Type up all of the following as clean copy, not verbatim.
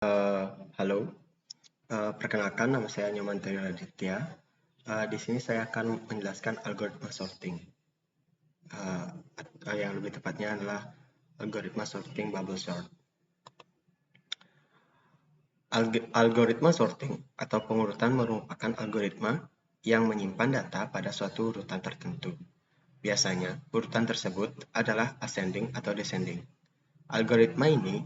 Halo, perkenalkan nama saya Nyoman Tri Raditya. Di sini saya akan menjelaskan algoritma sorting. Yang lebih tepatnya adalah algoritma sorting bubble sort. Algoritma sorting atau pengurutan merupakan algoritma yang menyimpan data pada suatu urutan tertentu. Biasanya, urutan tersebut adalah ascending atau descending. Algoritma ini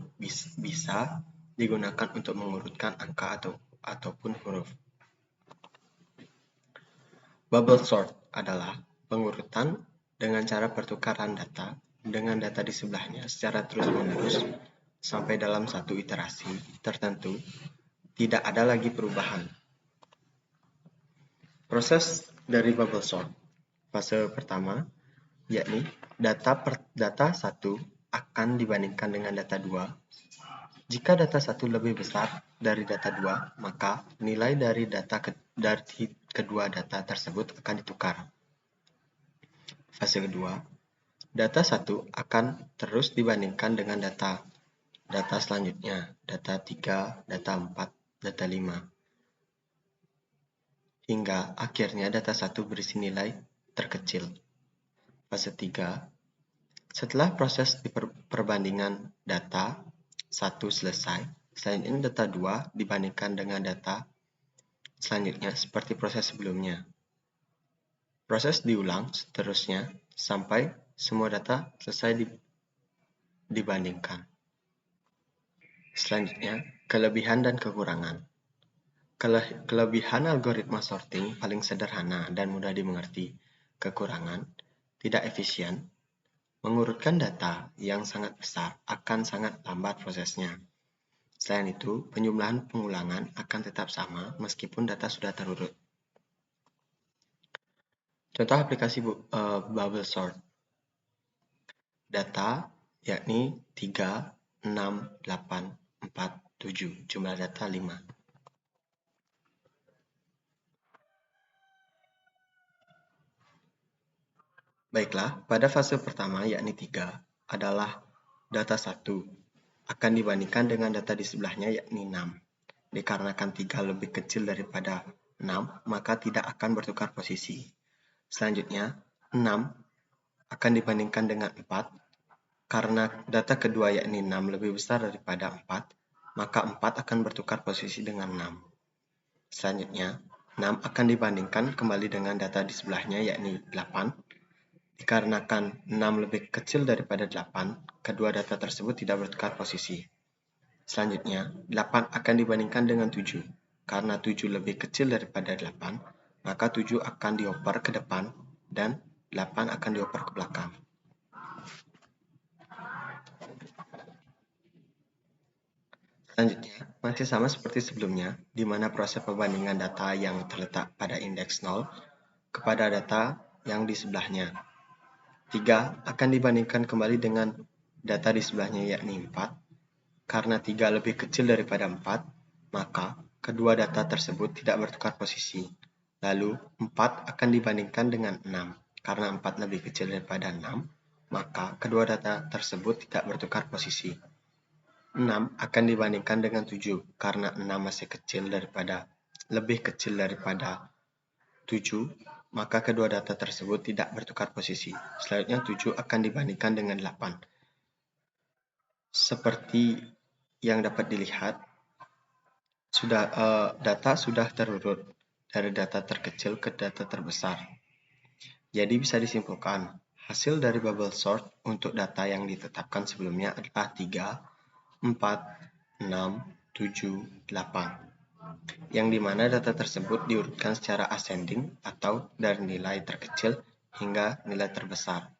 bisa digunakan untuk mengurutkan angka ataupun huruf. Bubble sort adalah pengurutan dengan cara pertukaran data dengan data di sebelahnya secara terus-menerus sampai dalam satu iterasi tertentu tidak ada lagi perubahan. Proses dari bubble sort fase pertama yakni data 1 akan dibandingkan dengan data 2. Jika data 1 lebih besar dari data 2, maka nilai dari kedua data tersebut akan ditukar. Fase kedua, data 1 akan terus dibandingkan dengan data selanjutnya, data 3, data 4, data 5. Hingga akhirnya data 1 berisi nilai terkecil. Fase 3, setelah proses perbandingan data 1 selesai, selanjutnya data 2 dibandingkan dengan data selanjutnya seperti proses sebelumnya. Proses diulang seterusnya sampai semua data selesai dibandingkan. Selanjutnya, kelebihan dan kekurangan. Kelebihan algoritma sorting paling sederhana dan mudah dimengerti. Kekurangan, tidak efisien. Mengurutkan data yang sangat besar akan sangat lambat prosesnya. Selain itu, penjumlahan pengulangan akan tetap sama meskipun data sudah terurut. Contoh aplikasi bubble sort. Data yakni 3, 6, 8, 4, 7. Jumlah data 5. Baiklah, pada fase pertama yakni 3 adalah data 1 akan dibandingkan dengan data di sebelahnya yakni 6. Dikarenakan 3 lebih kecil daripada 6, maka tidak akan bertukar posisi. Selanjutnya, 6 akan dibandingkan dengan 4. Karena data kedua yakni 6 lebih besar daripada 4, maka 4 akan bertukar posisi dengan 6. Selanjutnya, 6 akan dibandingkan kembali dengan data di sebelahnya yakni 8. Dikarenakan 6 lebih kecil daripada 8, kedua data tersebut tidak bertukar posisi. Selanjutnya, 8 akan dibandingkan dengan 7. Karena 7 lebih kecil daripada 8, maka 7 akan dioper ke depan dan 8 akan dioper ke belakang. Selanjutnya, masih sama seperti sebelumnya, di mana proses perbandingan data yang terletak pada indeks 0 kepada data yang di sebelahnya. 3 akan dibandingkan kembali dengan data di sebelahnya yakni 4. Karena 3 lebih kecil daripada 4, maka kedua data tersebut tidak bertukar posisi. Lalu, 4 akan dibandingkan dengan 6. Karena 4 lebih kecil daripada 6, maka kedua data tersebut tidak bertukar posisi. 6 akan dibandingkan dengan 7 karena 6 masih lebih kecil daripada 7, maka kedua data tersebut tidak bertukar posisi. Selanjutnya 7 akan dibandingkan dengan 8. Seperti yang dapat dilihat, data sudah terurut dari data terkecil ke data terbesar. Jadi bisa disimpulkan, hasil dari bubble sort untuk data yang ditetapkan sebelumnya adalah 3, 4, 6, 7, 8. Yang dimana data tersebut diurutkan secara ascending atau dari nilai terkecil hingga nilai terbesar.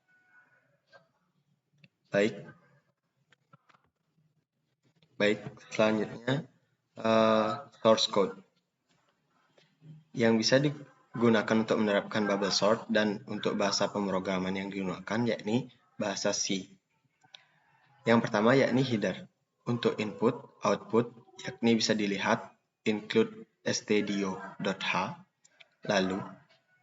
Baik, selanjutnya source code yang bisa digunakan untuk menerapkan bubble sort dan untuk bahasa pemrograman yang digunakan yakni bahasa C. Yang pertama yakni header. Untuk input, output yakni bisa dilihat include stdio.h. Lalu,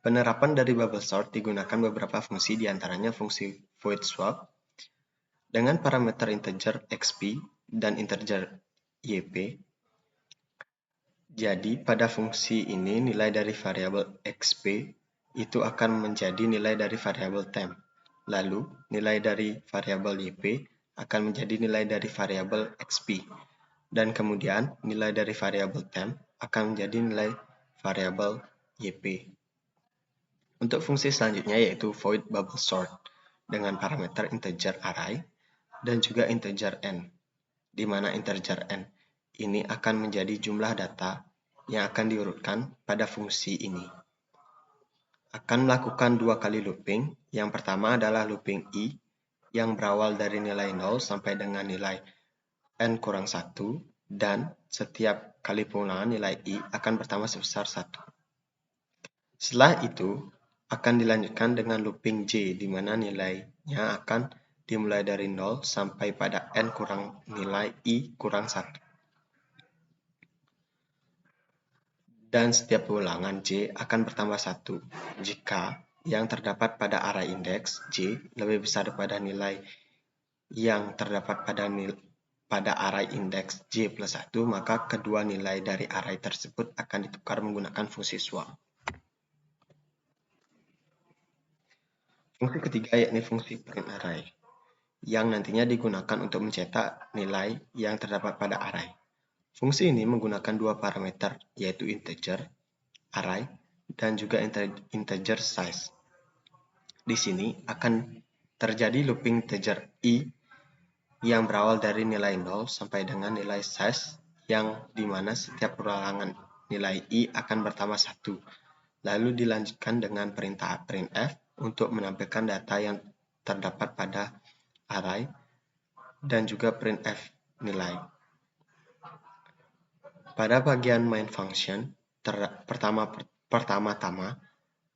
penerapan dari bubble sort digunakan beberapa fungsi diantaranya fungsi void swap dengan parameter integer xp dan integer YP. Jadi pada fungsi ini nilai dari variabel XP itu akan menjadi nilai dari variabel temp. Lalu nilai dari variabel YP akan menjadi nilai dari variabel XP. Dan kemudian nilai dari variabel temp akan menjadi nilai variabel YP. Untuk fungsi selanjutnya yaitu void bubble sort dengan parameter integer array dan juga integer n, di mana integer n ini akan menjadi jumlah data yang akan diurutkan pada fungsi ini. Akan melakukan dua kali looping. Yang pertama adalah looping i yang berawal dari nilai 0 sampai dengan nilai n kurang 1, dan setiap kali pengulangan nilai i akan bertambah sebesar 1. Setelah itu, akan dilanjutkan dengan looping j, di mana nilainya akan dimulai dari 0 sampai pada n kurang nilai i kurang 1. Dan setiap ulangan j akan bertambah 1 jika yang terdapat pada array indeks j lebih besar daripada nilai yang terdapat pada array indeks j plus 1, maka kedua nilai dari array tersebut akan ditukar menggunakan fungsi swap. Fungsi ketiga yakni fungsi print array, yang nantinya digunakan untuk mencetak nilai yang terdapat pada array. Fungsi ini menggunakan dua parameter, yaitu integer array dan juga integer size. Di sini akan terjadi looping integer i yang berawal dari nilai 0 sampai dengan nilai size, yang dimana setiap ulangan nilai i akan bertambah 1. Lalu dilanjutkan dengan perintah printf untuk menampilkan data yang terdapat pada array dan juga printf nilai. Pada bagian main function, pertama-tama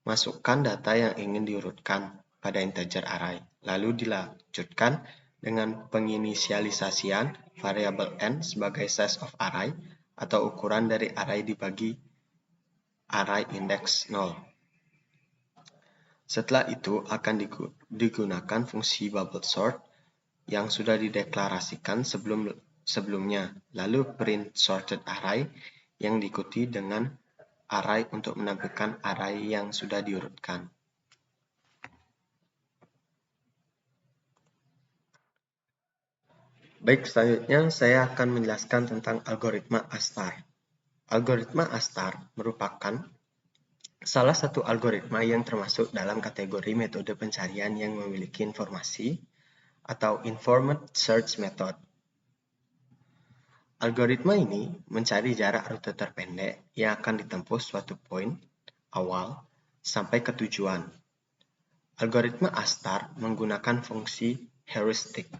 masukkan data yang ingin diurutkan pada integer array. Lalu dilanjutkan dengan penginisialisasian variabel n sebagai size of array atau ukuran dari array dibagi array index 0. Setelah itu akan digunakan fungsi bubble sort yang sudah dideklarasikan sebelumnya, lalu print sorted array yang diikuti dengan array untuk menampilkan array yang sudah diurutkan. Baik, selanjutnya saya akan menjelaskan tentang algoritma ASTAR. Algoritma ASTAR merupakan salah satu algoritma yang termasuk dalam kategori metode pencarian yang memiliki informasi atau Informed Search Method. Algoritma ini mencari jarak rute terpendek yang akan ditempuh suatu poin awal sampai ke tujuan. Algoritma ASTAR menggunakan fungsi heuristik.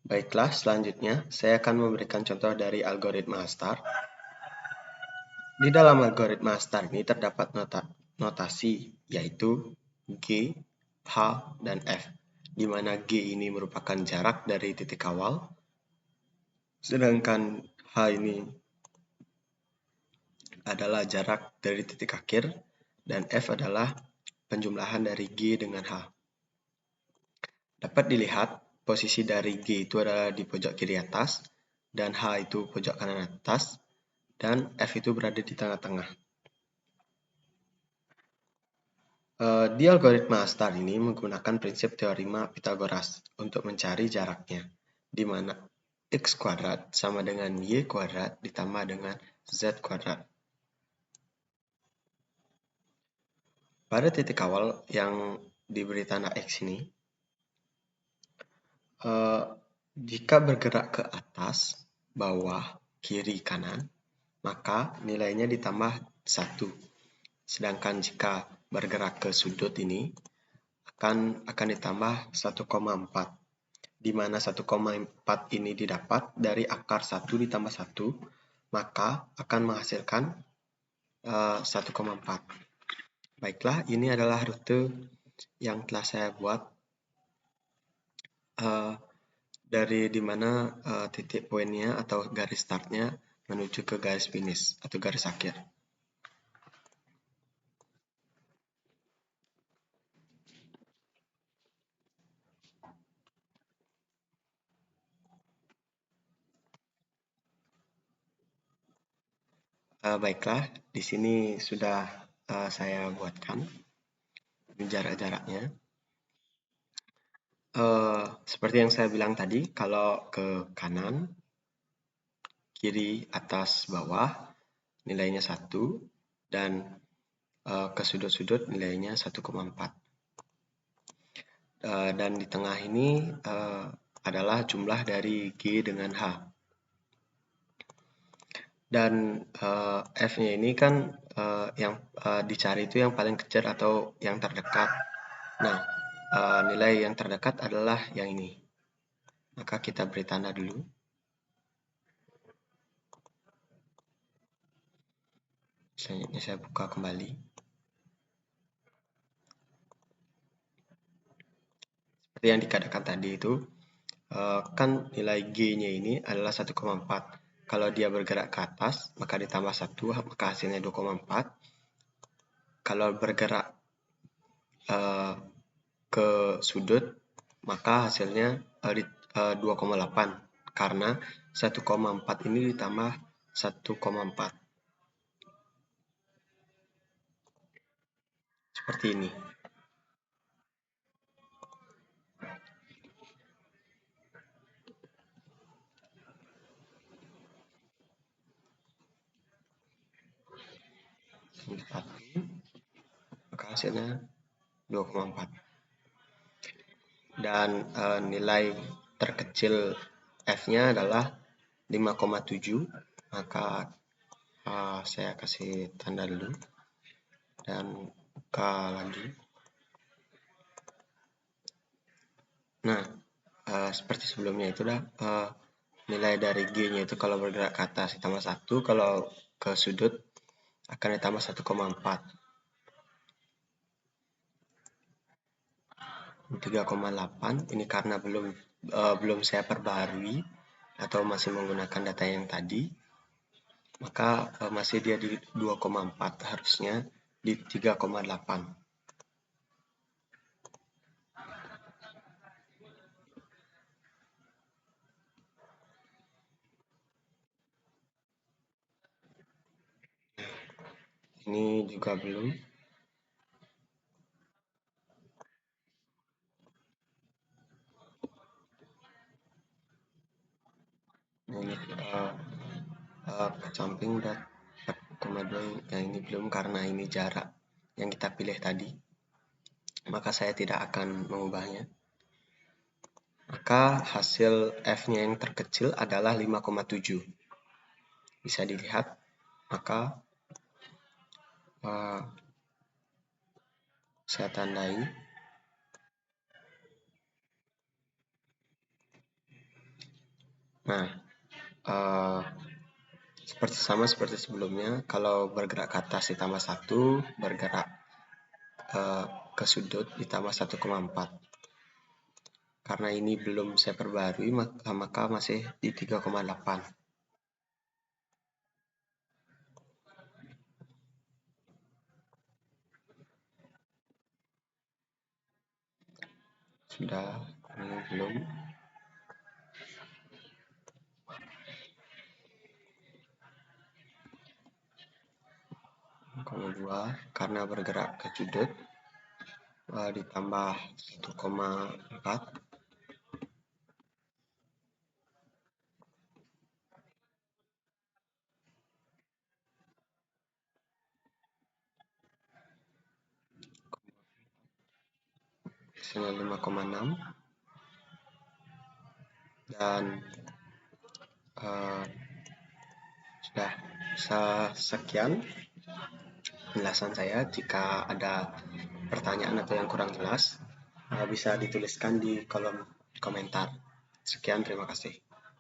Baiklah, selanjutnya saya akan memberikan contoh dari algoritma ASTAR. Di dalam algoritma ASTAR ini terdapat notasi yaitu G, H, dan F, di mana G ini merupakan jarak dari titik awal, sedangkan H ini adalah jarak dari titik akhir, dan F adalah penjumlahan dari G dengan H. Dapat dilihat posisi dari G itu adalah di pojok kiri atas, dan H itu pojok kanan atas, dan F itu berada di tengah-tengah. Di algoritma ASTAR ini menggunakan prinsip teorema Pythagoras untuk mencari jaraknya, di mana x kuadrat sama dengan y kuadrat ditambah dengan z kuadrat. Pada titik awal yang diberi tanda x ini, jika bergerak ke atas, bawah, kiri, kanan, maka nilainya ditambah 1. Sedangkan jika bergerak ke sudut ini, akan ditambah 1,4. Di mana 1,4 ini didapat dari akar 1 ditambah 1, maka akan menghasilkan 1,4. Baiklah, ini adalah rute yang telah saya buat dari dimana titik poinnya atau garis startnya menuju ke garis finish atau garis akhir. Baiklah, di sini sudah saya buatkan jarak-jaraknya. Seperti yang saya bilang tadi, kalau ke kanan, kiri, atas, bawah, nilainya 1, dan ke sudut-sudut nilainya 1,4. Dan di tengah ini adalah jumlah dari G dengan H. Dan F-nya ini kan yang dicari itu yang paling kecil atau yang terdekat. Nah, nilai yang terdekat adalah yang ini. Maka kita beri tanda dulu. Selanjutnya saya buka kembali. Seperti yang dikatakan tadi itu, kan nilai G-nya ini adalah 1,4. Kalau dia bergerak ke atas, maka ditambah 1, maka hasilnya 2,4. Kalau bergerak ke sudut, maka hasilnya 2,8. Karena 1,4 ini ditambah 1,4. Seperti ini. Maka hasilnya 2,4. Dan nilai terkecil F-nya adalah 5,7. Maka saya kasih tanda dulu. Dan buka lagi. Nah, seperti sebelumnya itu dah nilai dari G-nya itu kalau bergerak ke atas ditambah 1, kalau ke sudut akan ditambah 1,4. 3,8 ini karena belum saya perbarui atau masih menggunakan data yang tadi, maka masih dia di 2,4, harusnya di 3,8. Ini juga belum. Nah, ini samping udah 4,2, yang ini belum karena ini jarak yang kita pilih tadi. Maka saya tidak akan mengubahnya. Maka hasil F-nya yang terkecil adalah 5,7. Bisa dilihat, maka saya tandai. Nah, seperti sebelumnya, kalau bergerak ke atas ditambah 1, bergerak ke sudut ditambah 1,4. Karena ini belum saya perbarui, maka masih di 3,8. Sudah, ini belum. 2 karena bergerak ke sudut ditambah 1,4. Hasilnya 5,6. Dan sudah sekian penjelasan saya. Jika ada pertanyaan atau yang kurang jelas, bisa dituliskan di kolom komentar. Sekian, terima kasih.